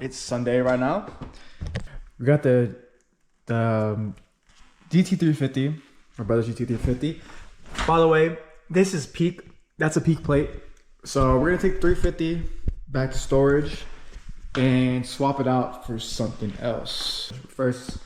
It's Sunday right now. We got the GT350, my brother's GT350. By the way, this is peak. That's a peak plate. So we're gonna take 350 back to storage and swap it out for something else. First,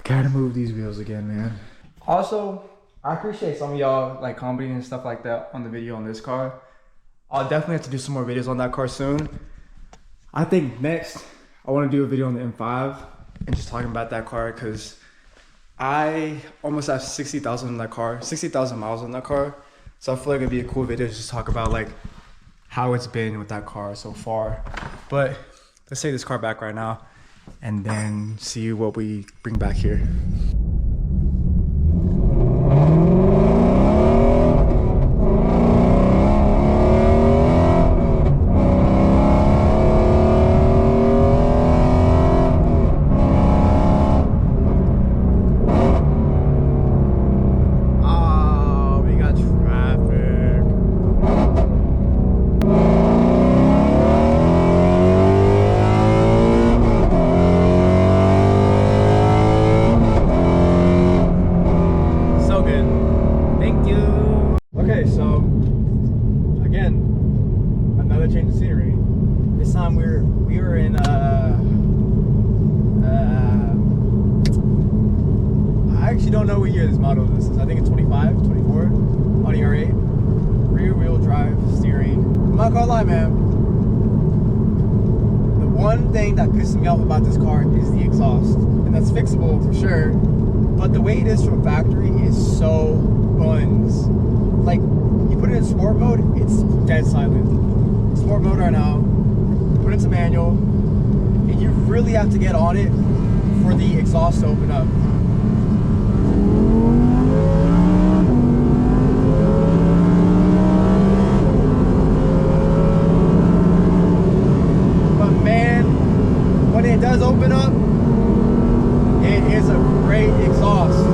gotta move these wheels again, man. Also, I appreciate some of y'all like commenting and stuff like that on the video on this car. I'll definitely have to do some more videos on that car soon. I think next I want to do a video on the M5 and just talking about that car, because I almost have 60,000 in that car, 60,000 miles on that car. So I feel like it'd be a cool video to just talk about like how it's been with that car so far. But let's take this car back right now and then see what we bring back here. Change of scenery. This time we were in I actually don't know what year this model is. I think it's 25, 24. Audi R8. Rear wheel drive steering. I'm not gonna lie, man. The one thing that pisses me off about this car is the exhaust. And that's fixable for sure. But the way it is from factory is so buns. Like, you put it in sport mode, it's dead silent. Sport mode right now, put into manual, and you really have to get on it for the exhaust to open up. But man, when it does open up, it is a great exhaust.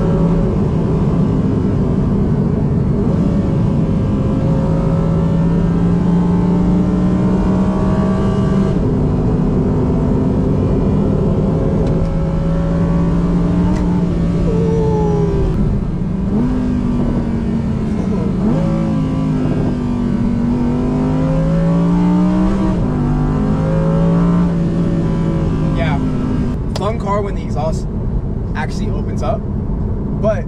When the exhaust actually opens up, but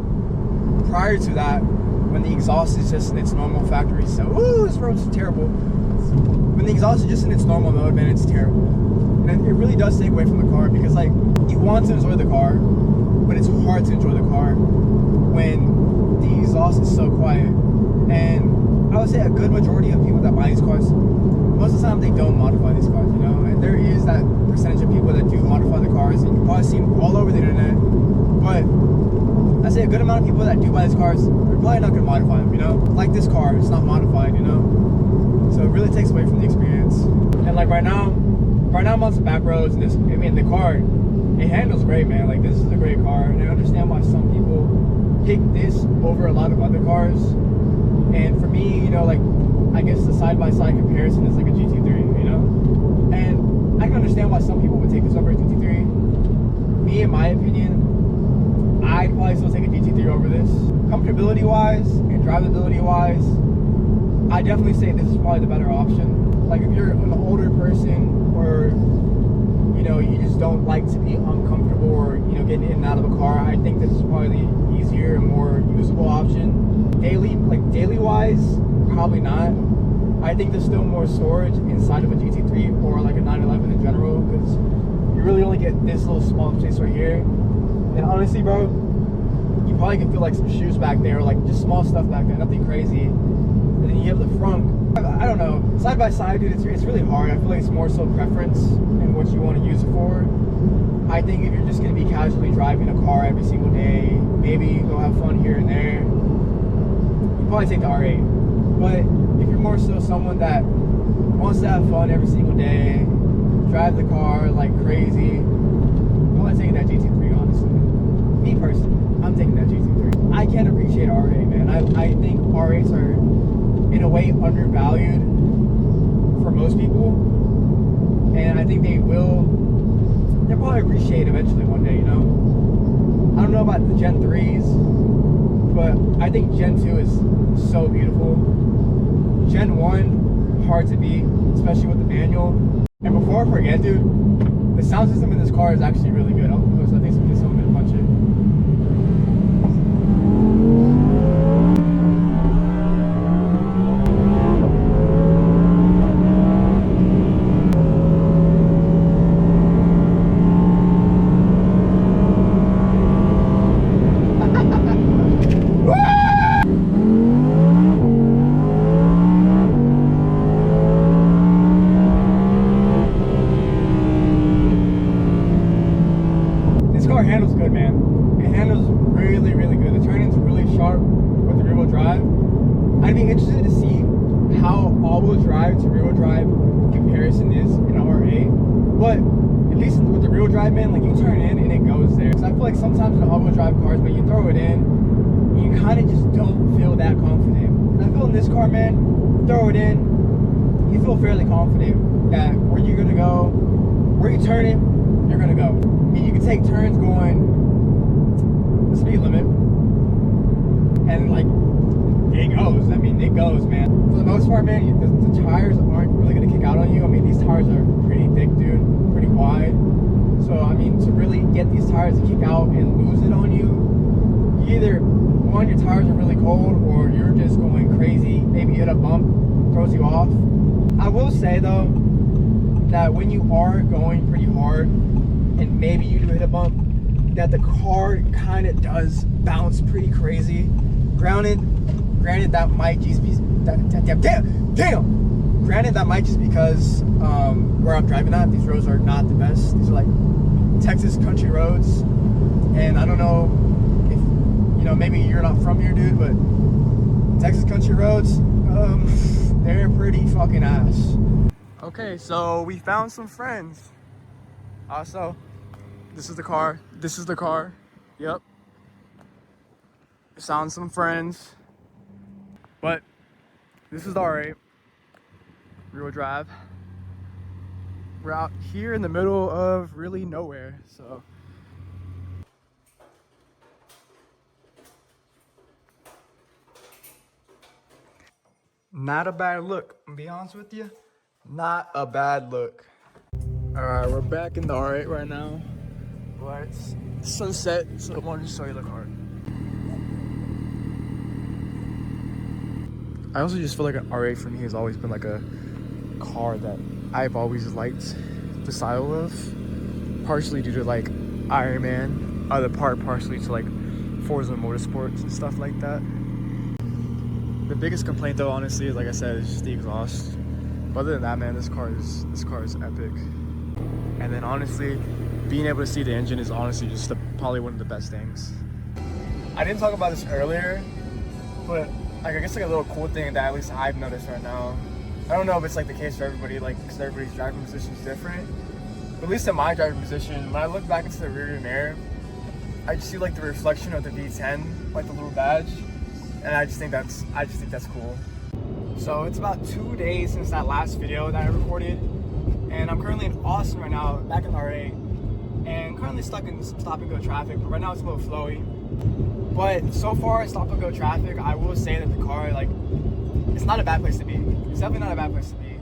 prior to that, when the exhaust is just in its normal factory, so this road's terrible. When the exhaust is just in its normal mode, man, it's terrible, and it really does take away from the car, because like, you want to enjoy the car, but it's hard to enjoy the car when the exhaust is so quiet. And I would say a good majority of people that buy these cars, most of the time they don't modify these cars, you know, and there is that percentage of people that do modify the cars, and you can probably see them all over the internet. But I say a good amount of people that do buy these cars, they're probably not going to modify them, you know, like this car, it's not modified, you know, so it really takes away from the experience. And like right now I'm on some back roads, and this, I mean, the car, it handles great, man. Like, this is a great car, and I understand why some people pick this over a lot of other cars. And for me, you know, like, I guess the side-by-side comparison is like a GT3, you know? And I can understand why some people would take this over a GT3. Me, in my opinion, I'd probably still take a GT3 over this. Comfortability-wise and drivability-wise, I definitely say this is probably the better option. Like, if you're an older person, or, you know, you just don't like to be uncomfortable, or, you know, getting in and out of a car, I think this is probably the easier and more usable option. Daily-wise, probably not. I think there's still more storage inside of a GT3 or like a 911 in general, because you really only get this little small space right here. And honestly, bro, you probably can feel like some shoes back there, or like just small stuff back there, nothing crazy. And then you have the front. I don't know, side by side, dude, it's really hard. I feel like it's more so preference and what you want to use it for. I think if you're just going to be casually driving a car every single day, maybe go have fun here and there, you probably take the R8. But if you're more so someone that wants to have fun every single day, drive the car like crazy, I'm probably taking that GT3, honestly. Me personally, I'm taking that GT3. I can't appreciate R8, man. I think R8s are, in a way, undervalued for most people. And I I think they'll probably appreciate eventually one day, you know? I don't know about the Gen 3s, but I think Gen 2 is so beautiful. Gen 1, hard to beat, especially with the manual. And before I forget, dude, the sound system in this car is actually really good. So I think someone's gonna punch it. Handles good, man. It handles really, really good. The turn-in's really sharp with the rear-wheel drive. I'd be interested to see how all-wheel drive to rear-wheel drive comparison is in an R8. But at least with the rear-wheel drive, man, like you turn in and it goes there. So I feel like sometimes in all-wheel drive cars, when you throw it in, you kind of just don't feel that confident. And I feel in this car, man, throw it in, you feel fairly confident that where you're gonna go, where you turn it, you're gonna go. I mean, you can take turns going the speed limit, and like it goes. I mean, it goes, man. For the most part, man, the tires aren't really gonna kick out on you. I mean, these tires are pretty thick, dude, pretty wide. So I mean, to really get these tires to kick out and lose it on you, either one, your tires are really cold, or you're just going crazy. Maybe you hit a bump, throws you off. I will say though that when you are going pretty hard, and maybe you do hit a bump, that the car kind of does bounce pretty crazy. Granted, that might just be Granted, that might just because where I'm driving at, these roads are not the best. These are like Texas country roads, and I don't know if you know. Maybe you're not from here, dude, but Texas country roads, they're pretty fucking ass. Okay, so we found some friends. Also, this is the car. This is the car. Yep. Found some friends. But this is the R8 rear-wheel drive. We're out here in the middle of really nowhere, so. Not a bad look, I'll be honest with you. Not a bad look. All right, we're back in the R8 right now. But it's sunset, so I wanted to show you the car. I also just feel like an R8 for me has always been like a car that I've always liked the style of. Partially due to like Iron Man, partially to like Forza Motorsports and stuff like that. The biggest complaint though, honestly, is like I said, is just the exhaust. But other than that, man, this car is epic. And then honestly, being able to see the engine is honestly just probably one of the best things. I didn't talk about this earlier, but like I guess like a little cool thing that at least I've noticed right now. I don't know if it's like the case for everybody, like because everybody's driving position is different. But at least in my driving position, when I look back into the rearview mirror, I just see like the reflection of the V10, like the little badge, and I just think that's cool. So it's about 2 days since that last video that I recorded, and I'm currently in Austin right now, back in the R8, and currently stuck in some stop and go traffic. But right now it's a little flowy. But so far, stop and go traffic, I will say that the car, like, it's not a bad place to be. It's definitely not a bad place to be.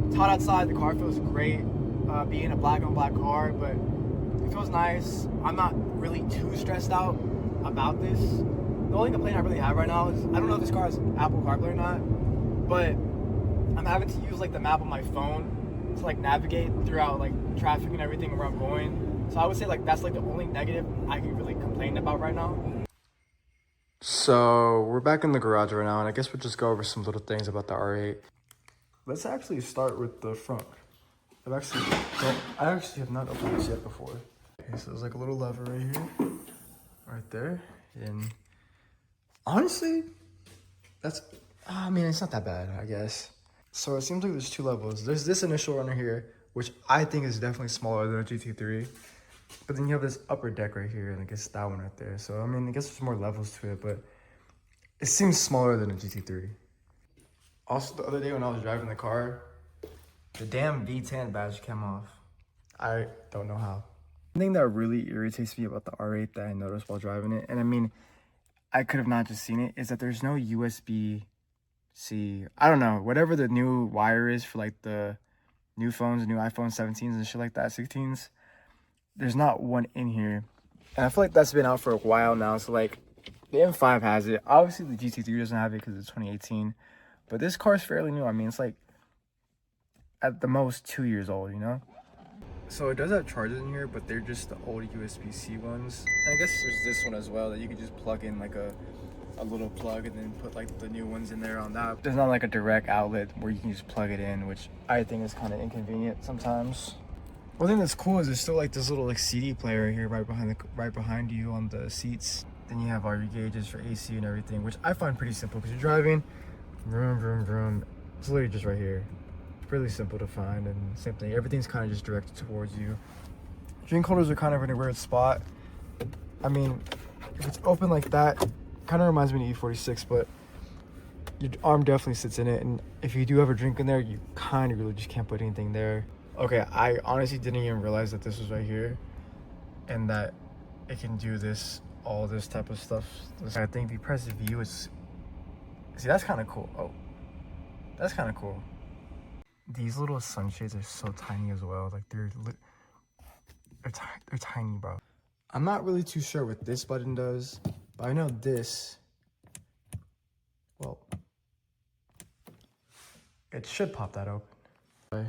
It's hot outside, the car feels great, being a black on black car, but it feels nice. I'm not really too stressed out about this. The only complaint I really have right now is, I don't know if this car has Apple CarPlay or not, but I'm having to use like the map on my phone to like navigate throughout like traffic and everything where I'm going. So I would say like that's like the only negative I can really complain about right now. So we're back in the garage right now, and I guess we'll just go over some little things about the R8. Let's actually start with the front. I actually have not opened this yet before. Okay, so there's like a little lever right here, right there, and honestly, I mean, it's not that bad, I guess. So it seems like there's two levels. There's this initial runner here, which I think is definitely smaller than a GT3. But then you have this upper deck right here, and I guess that one right there. So, I mean, I guess there's more levels to it, but it seems smaller than a GT3. Also, the other day when I was driving the car, the damn V10 badge came off. I don't know how. One thing that really irritates me about the R8 that I noticed while driving it, and I mean, I could have not just seen it, is that there's no USB-C. I don't know, whatever the new wire is for like the new phones, new iPhone 17s and shit like that, 16s. There's not one in here. And I feel like that's been out for a while now. So like the M5 has it. Obviously the GT3 doesn't have it because it's 2018. But this car is fairly new. I mean, it's like at the most 2 years old, you know? So it does have chargers in here, but they're just the old USB-C ones. And I guess there's this one as well that you can just plug in like a little plug and then put like the new ones in there on that. There's not like a direct outlet where you can just plug it in, which I think is kind of inconvenient sometimes. One thing that's cool is there's still like this little like CD player here right behind you on the seats. Then you have all your gauges for AC and everything, which I find pretty simple because you're driving, vroom, vroom, vroom. It's literally just right here. It's really simple to find, and same thing, everything's kind of just directed towards you. Drink holders are kind of in a weird spot. I mean, if it's open like that, kind of reminds me of E46, but your arm definitely sits in it, and if you do have a drink in there, you kind of really just can't put anything there. Okay, I honestly didn't even realize that this was right here and that it can do this, all this type of stuff. I think if you press view, it's, see, that's kind of cool. Oh, that's kind of cool. These little sunshades are so tiny as well. Like they're tiny, bro. I'm not really too sure what this button does, but I know this, well, it should pop that open. Okay.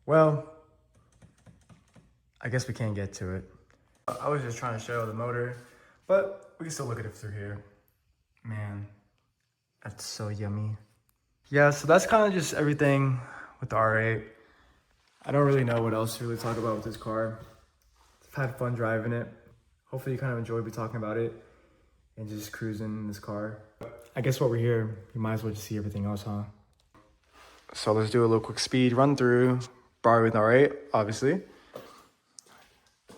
Well, I guess we can't get to it. I was just trying to show the motor, but we can still look at it through here. Man, that's so yummy. Yeah, so that's kind of just everything with the R8. I don't really know what else to really talk about with this car. I've had fun driving it. Hopefully you kind of enjoyed me talking about it and just cruising in this car. I guess while we're here, you might as well just see everything else, huh? So let's do a little quick speed run through. Borrowed with R8, obviously.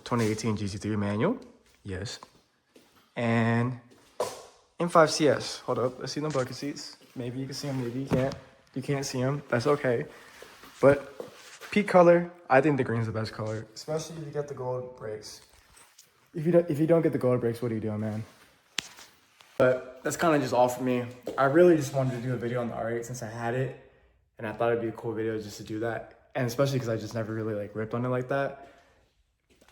2018 GT3 manual, yes. And M5 CS. Hold up, let's see the bucket seats. Maybe you can see them, maybe you can't. You can't see them, that's okay. But peak color, I think the green is the best color, especially if you get the gold brakes. If you don't get the gold brakes, what are you doing, man? But that's kind of just all for me. I really just wanted to do a video on the R8 since I had it, and I thought it'd be a cool video just to do that. And especially because I just never really like ripped on it like that.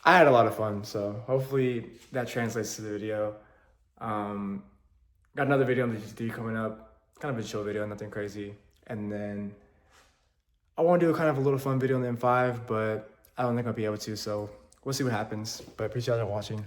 I had a lot of fun, so hopefully that translates to the video. Got another video on the GT3 coming up, kind of a chill video, nothing crazy. And then I want to do a kind of a little fun video on the M5, but I don't think I'll be able to, so we'll see what happens. But appreciate y'all watching.